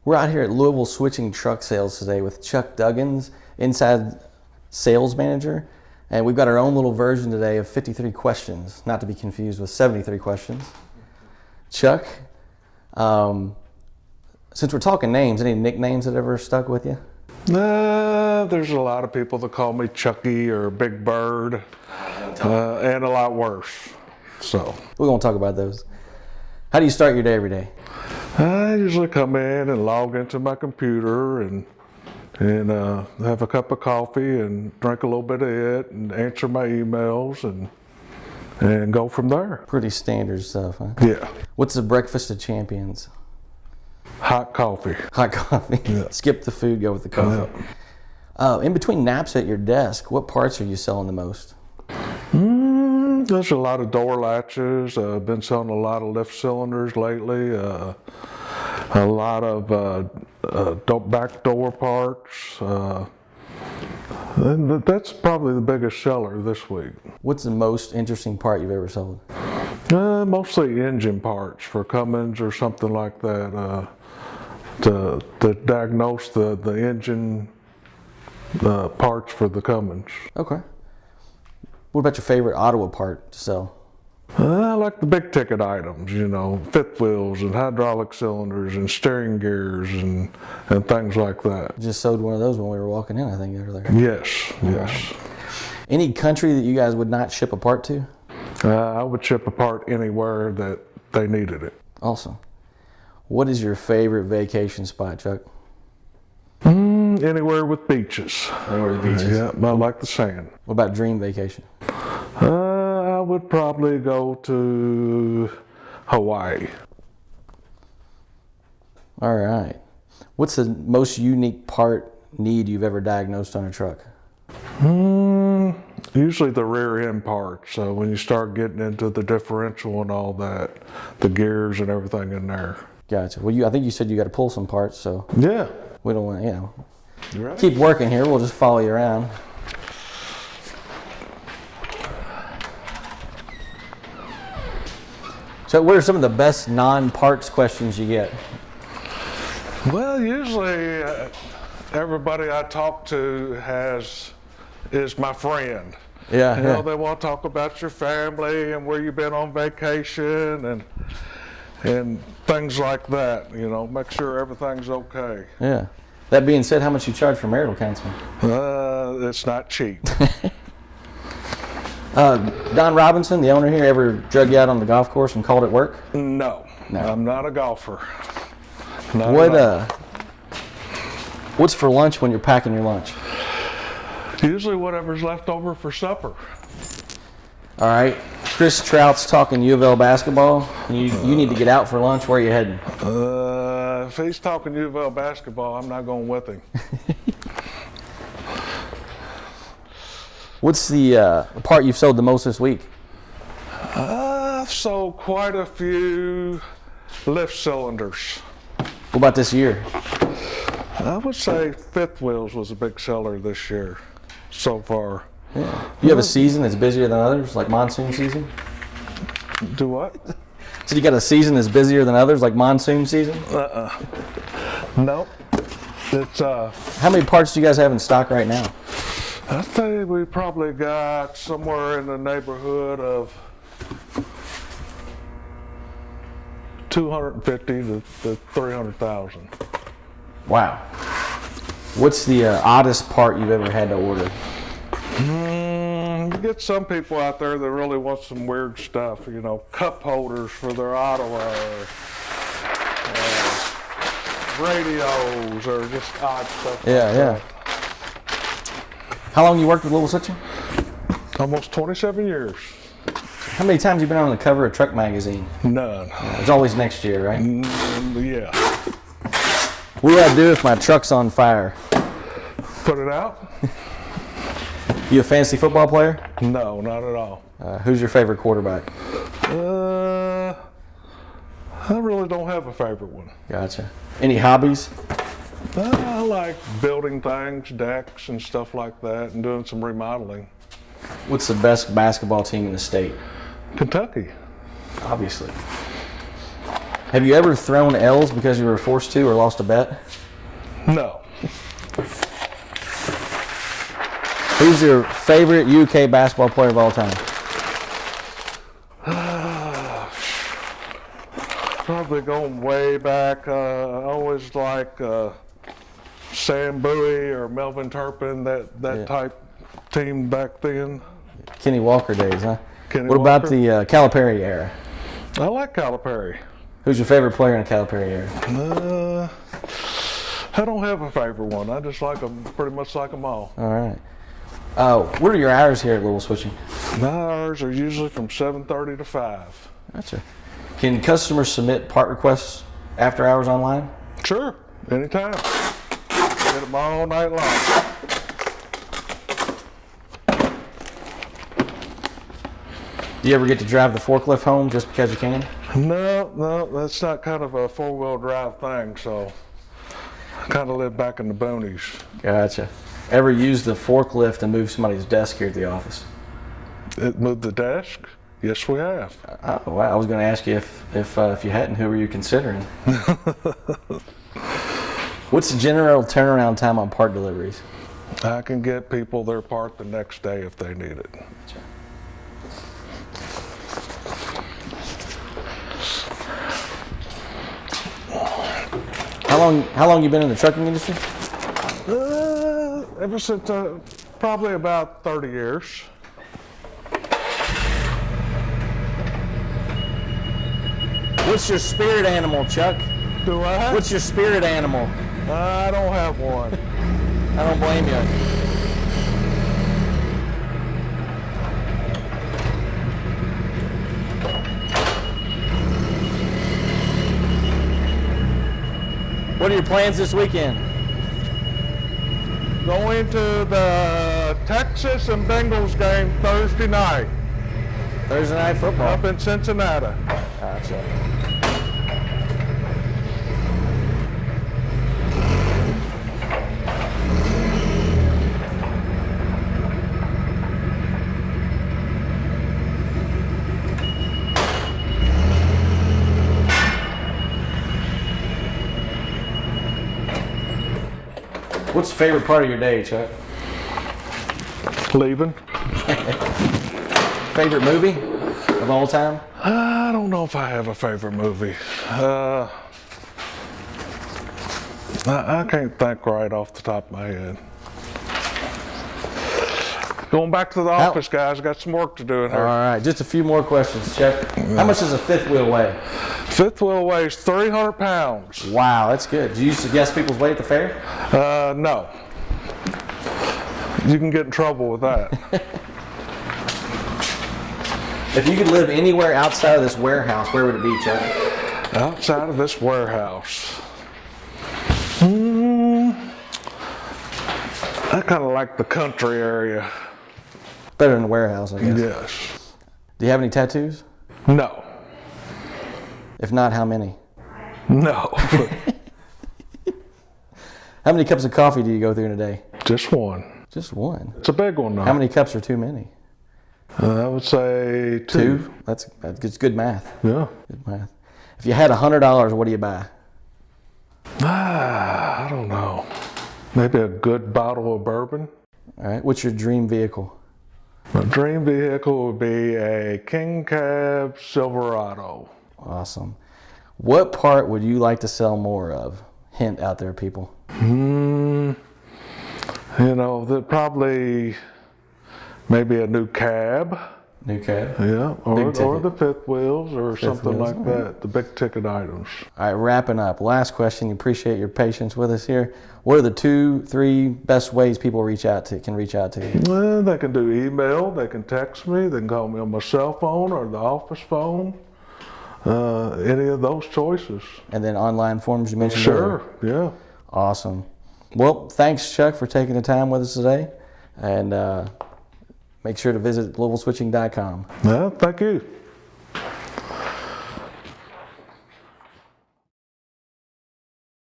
We're out here at Louisville Switching truck sales today with Chuck Duggins, inside sales manager. And we've got our own little version today of 53 questions, not to be confused with 73 questions. Chuck, since we're talking names, any nicknames that ever stuck with you? There's a lot of people that call me Chucky or Big Bird, and a lot worse. So We're going to talk about those. How do you start your day every day? I usually come in and log into my computer and have a cup of coffee and drink a little bit of it and answer my emails and go from there. Pretty standard stuff, huh? Yeah. What's the breakfast of champions? Hot coffee. Hot coffee. Yeah. Skip the food, go with the coffee. Yeah. In between naps at your desk, what parts are you selling the most? There's a lot of door latches. I've been selling a lot of lift cylinders lately. A lot of back door parts. And that's probably the biggest seller this week. What's the most interesting part you've ever sold? Mostly engine parts for Cummins or something like that. To diagnose the engine parts for the Cummins. Okay. What about your favorite Ottawa part to sell? I like the big ticket items, you know, fifth wheels and hydraulic cylinders and steering gears and things like that. Just sold one of those when we were walking in, I think, earlier. Yes, yes. Right. Any country that you guys would not ship a part to? I would ship a part anywhere that they needed it. Awesome. What is your favorite vacation spot, Chuck? Anywhere with beaches. Anywhere with beaches? Yeah, I like the sand. What about dream vacation? I would probably go to Hawaii. All right. What's the most unique part need you've ever diagnosed on a truck? Usually the rear end parts. So when you start getting into the differential and all that, the gears and everything in there. Gotcha. Well, I think you said you got to pull some parts, so yeah, we don't want to, you ready? Keep working here. We'll just follow you around. So what are some of the best non-parts questions you get? Well, usually everybody I talk to is my friend. Yeah. You know, they want to talk about your family and where you've been on vacation and things like that. You know, make sure everything's okay. Yeah. That being said, how much you charge for marital counseling? It's not cheap. Don Robinson, the owner here, ever drug you out on the golf course and called it work? No. I'm not a golfer. What's for lunch when you're packing your lunch? Usually whatever's left over for supper. All right. Chris Trout's talking U of L basketball. You need to get out for lunch. Where are you heading? If he's talking U of L basketball, I'm not going with him. What's the part you've sold the most this week? I've sold quite a few lift cylinders. What about this year? I would say fifth wheels was a big seller this year so far. Yeah. You have a season that's busier than others, like monsoon season? Do what? So you got a season that's busier than others, like monsoon season? Nope. It's How many parts do you guys have in stock right now? I think we probably got somewhere in the neighborhood of 250 to 300,000. Wow. What's the oddest part you've ever had to order? You get some people out there that really want some weird stuff, you know, cup holders for their Ottawa, radios, or just odd stuff. Yeah. How long you worked with Louisville Switching? Almost 27 years. How many times have you been on the cover of Truck Magazine? None. There's always next year, right? Yeah. What do I do if my truck's on fire? Put it out? You a fantasy football player? No, not at all. Who's your favorite quarterback? I really don't have a favorite one. Gotcha. Any hobbies? I like building things, decks and stuff like that, and doing some remodeling. What's the best basketball team in the state? Kentucky. Obviously. Have you ever thrown L's because you were forced to or lost a bet? No. Who's your favorite UK basketball player of all time? Probably going way back. I always like Sam Bowie or Melvin Turpin, that type team back then. Kenny Walker days, huh? Kenny What about Walker? the Calipari era? I like Calipari. Who's your favorite player in the Calipari era? I don't have a favorite one. I just like them, pretty much like them all. All right. What are your hours here at Louisville Switching? My hours are usually from 7:30 to 5. Gotcha. Can customers submit part requests after hours online? Sure, anytime. Get them all night long. Do you ever get to drive the forklift home just because you can? No, that's not kind of a four-wheel drive thing, so I kind of live back in the boonies. Gotcha. Ever use the forklift to move somebody's desk here at the office? It moved the desk? Yes, we have. Oh, wow. I was going to ask you if you hadn't, who were you considering? What's the general turnaround time on part deliveries? I can get people their part the next day if they need it. How long you been in the trucking industry? Ever since probably about 30 years. What's your spirit animal, Chuck? Do I? What's your spirit animal? I don't have one. I don't blame you. What are your plans this weekend? Going to the Texas and Bengals game Thursday night Thursday night football. up in Cincinnati. Gotcha. What's the favorite part of your day, Chuck? Leaving. Favorite movie of all time? I don't know if I have a favorite movie. I can't think right off the top of my head. Going back to the office, guys. Got some work to do in All here. right, just a few more questions, Chuck. How much does a fifth wheel weigh? Fifth wheel weighs 300 pounds. Wow, that's good. Do you used to guess people's weight at the fair? No. You can get in trouble with that. If you could live anywhere outside of this warehouse, where would it be, Chuck? Outside of this warehouse. I kind of like the country area. Better than the warehouse, I guess. Yes. Do you have any tattoos? No. If not, how many? No. How many cups of coffee do you go through in a day? Just one. Just one. It's a big one, though. How many cups are too many? I would say two. That's good math. Yeah. Good math. If you had $100, what do you buy? I don't know. Maybe a good bottle of bourbon. All right. What's your dream vehicle? My dream vehicle would be a King Cab Silverado. Awesome. What part would you like to sell more of? Hint out there, people. You know, probably maybe a new cab. New cab. Yeah, or the fifth wheels or something wheels, like all that. The big ticket items. All right, wrapping up. Last question. Appreciate your patience with us here. What are the 2-3 best ways people can reach out to you? Well, they can do email, they can text me, they can call me on my cell phone or the office phone. Any of those choices. And then online forms you mentioned Sure, earlier. yeah. Awesome. Well, thanks, Chuck, for taking the time with us today. And make sure to visit LouisvilleSwitching.com. Well, thank you.